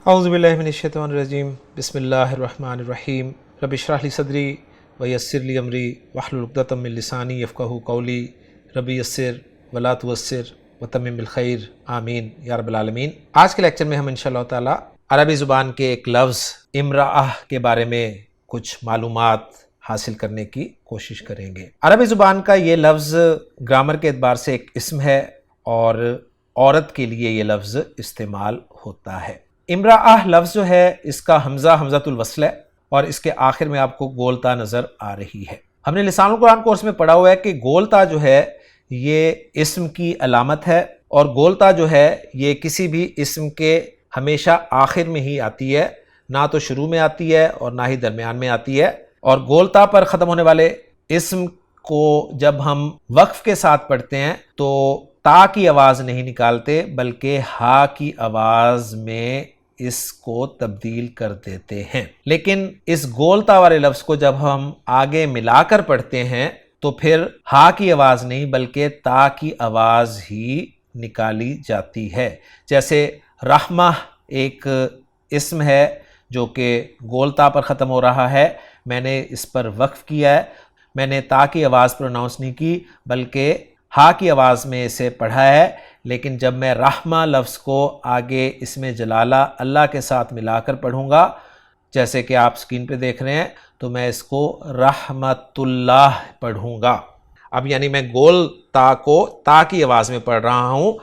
اعوذ باللہ من الشیطان الرجیم بسم اللہ الرحمن الرحیم رب اشرح لی صدری ویسر لی امری واحلل عقدۃ من لسانی یفقہوا قولی رب یسر ولا تعسر وتمم بالخیر آمین یا رب العالمین۔ آج کے لیکچر میں ہم انشاءاللہ تعالی عربی زبان کے ایک لفظ امرأہ کے بارے میں کچھ معلومات حاصل کرنے کی کوشش کریں گے۔ عربی زبان کا یہ لفظ گرامر کے اعتبار سے ایک اسم ہے اور عورت کے لیے یہ لفظ استعمال ہوتا ہے۔ امرأہ لفظ جو ہے اس کا حمزہ حمزۃ الوصل ہے اور اس کے آخر میں آپ کو گولتا نظر آ رہی ہے۔ ہم نے لسان القرآن کورس میں پڑھا ہوا ہے کہ گولتا جو ہے یہ اسم کی علامت ہے، اور گولتا جو ہے یہ کسی بھی اسم کے ہمیشہ آخر میں ہی آتی ہے، نہ تو شروع میں آتی ہے اور نہ ہی درمیان میں آتی ہے۔ اور گولتا پر ختم ہونے والے اسم کو جب ہم وقف کے ساتھ پڑھتے ہیں تو تا کی آواز نہیں نکالتے بلکہ ہا کی آواز میں اس کو تبدیل کر دیتے ہیں۔ لیکن اس گولتا والے لفظ کو جب ہم آگے ملا کر پڑھتے ہیں تو پھر ہا کی آواز نہیں بلکہ تا کی آواز ہی نکالی جاتی ہے۔ جیسے رحمہ ایک اسم ہے جو کہ گولتا پر ختم ہو رہا ہے، میں نے اس پر وقف کیا ہے، میں نے تا کی آواز پروناؤنس نہیں کی بلکہ ہا کی آواز میں اسے پڑھا ہے۔ لیکن جب میں رحمہ لفظ کو آگے اس میں جلالہ اللہ کے ساتھ ملا کر پڑھوں گا، جیسے کہ آپ سکرین پہ دیکھ رہے ہیں، تو میں اس کو رحمت اللہ پڑھوں گا۔ اب یعنی میں گول تا کو تا کی آواز میں پڑھ رہا ہوں،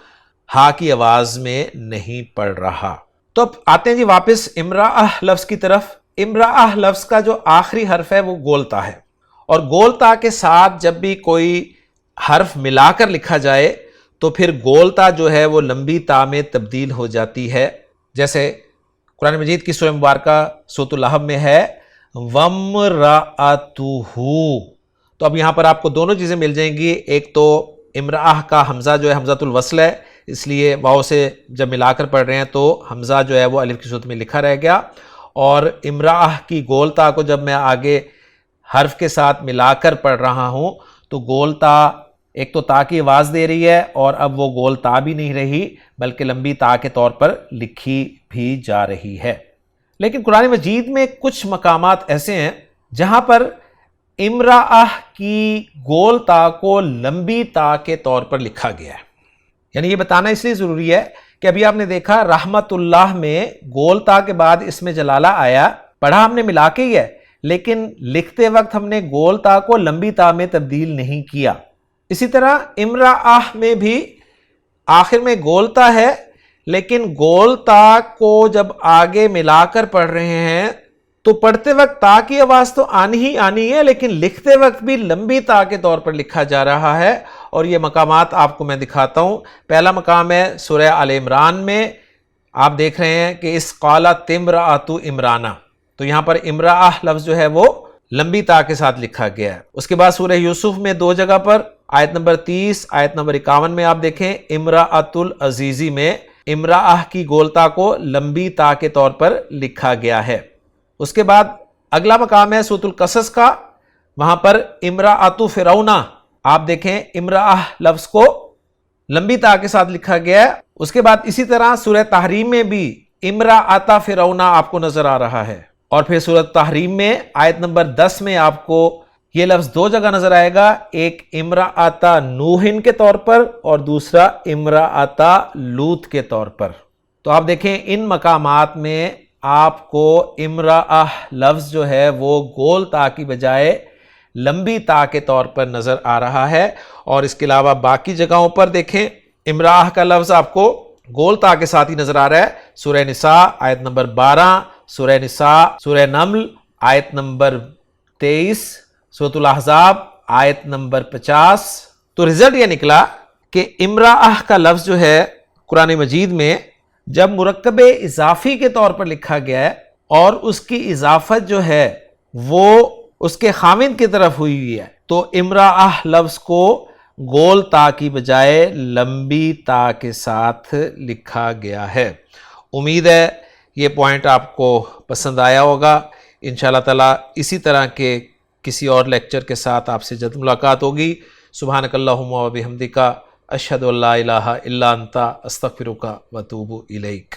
ہا کی آواز میں نہیں پڑھ رہا۔ تو اب آتے ہیں جی واپس امرأہ لفظ کی طرف۔ امرأہ لفظ کا جو آخری حرف ہے وہ گولتا ہے، اور گولتا کے ساتھ جب بھی کوئی حرف ملا کر لکھا جائے تو پھر گولتا جو ہے وہ لمبی تا میں تبدیل ہو جاتی ہے۔ جیسے قرآن مجید کی سورہ مبارکہ سورۃ الحب میں ہے وَامْرَأَتُهُ، تو اب یہاں پر آپ کو دونوں چیزیں مل جائیں گی۔ ایک تو امرأہ کا حمزہ جو ہے حمزۃ الوصل ہے، اس لیے واو سے جب ملا کر پڑھ رہے ہیں تو حمزہ جو ہے وہ الف کی صورت میں لکھا رہ گیا، اور امرأہ کی گولتا کو جب میں آگے حرف کے ساتھ ملا کر پڑھ رہا ہوں تو گولتا ایک تو تا کی آواز دے رہی ہے، اور اب وہ گول تا بھی نہیں رہی بلکہ لمبی تا کے طور پر لکھی بھی جا رہی ہے۔ لیکن قرآن مجید میں کچھ مقامات ایسے ہیں جہاں پر امرأہ کی گول تا کو لمبی تا کے طور پر لکھا گیا ہے۔ یعنی یہ بتانا اس لیے ضروری ہے کہ ابھی آپ نے دیکھا رحمت اللہ میں گول تا کے بعد اس میں جلالہ آیا، پڑھا ہم نے ملا کے ہی ہے، لیکن لکھتے وقت ہم نے گول تا کو لمبی تا میں تبدیل نہیں کیا۔ اسی طرح امرأہ میں بھی آخر میں گولتا ہے، لیکن گولتا کو جب آگے ملا کر پڑھ رہے ہیں تو پڑھتے وقت تا کی آواز تو آنی ہی آنی ہے، لیکن لکھتے وقت بھی لمبی تا کے طور پر لکھا جا رہا ہے۔ اور یہ مقامات آپ کو میں دکھاتا ہوں۔ پہلا مقام ہے سورہ آل عمران میں، آپ دیکھ رہے ہیں کہ اس قالت امرأۃ عمران، تو یہاں پر امرأہ لفظ جو ہے وہ لمبی تا کے ساتھ لکھا گیا ہے۔ اس کے بعد سورہ یوسف میں دو جگہ پر، آیت نمبر 30 آیت نمبر 51 میں آپ دیکھیں امرأۃ العزیزی میں امرأہ کی گولتا کو لمبی تا کے طور پر لکھا گیا ہے۔ اس کے بعد اگلا مقام ہے سورۃ القصص کا، وہاں پر امرأۃ فرعون، آپ دیکھیں امرأہ لفظ کو لمبی تا کے ساتھ لکھا گیا ہے۔ اس کے بعد اسی طرح سورہ تحریم میں بھی امرأۃ فرعون آپ کو نظر آ رہا ہے، اور پھر سورۃ تحریم میں آیت نمبر 10 میں آپ کو یہ لفظ دو جگہ نظر آئے گا، ایک امرأۃ نوح کے طور پر اور دوسرا امرأۃ لوط کے طور پر۔ تو آپ دیکھیں ان مقامات میں آپ کو امرأہ لفظ جو ہے وہ گول تا کی بجائے لمبی تا کے طور پر نظر آ رہا ہے، اور اس کے علاوہ باقی جگہوں پر دیکھیں امرأہ کا لفظ آپ کو گول تا کے ساتھ ہی نظر آ رہا ہے۔ سورہ نساء آیت نمبر 12، سورہ نساء سورہ نمل آیت نمبر 23، سورۃ الاحزاب آیت نمبر 50۔ تو رزلٹ یہ نکلا کہ امرأہ کا لفظ جو ہے قرآن مجید میں جب مرکب اضافی کے طور پر لکھا گیا ہے اور اس کی اضافت جو ہے وہ اس کے خاوند کی طرف ہوئی ہے، تو امرأہ لفظ کو گول تا کی بجائے لمبی تا کے ساتھ لکھا گیا ہے۔ امید ہے یہ پوائنٹ آپ کو پسند آیا ہوگا۔ انشاءاللہ تعالی اسی طرح کے کسی اور لیکچر کے ساتھ آپ سے جلد ملاقات ہوگی۔ سبحانک اللہم و بحمدک، اشہد ان لا الہ الا انت، استغفرک و اتوب الیک۔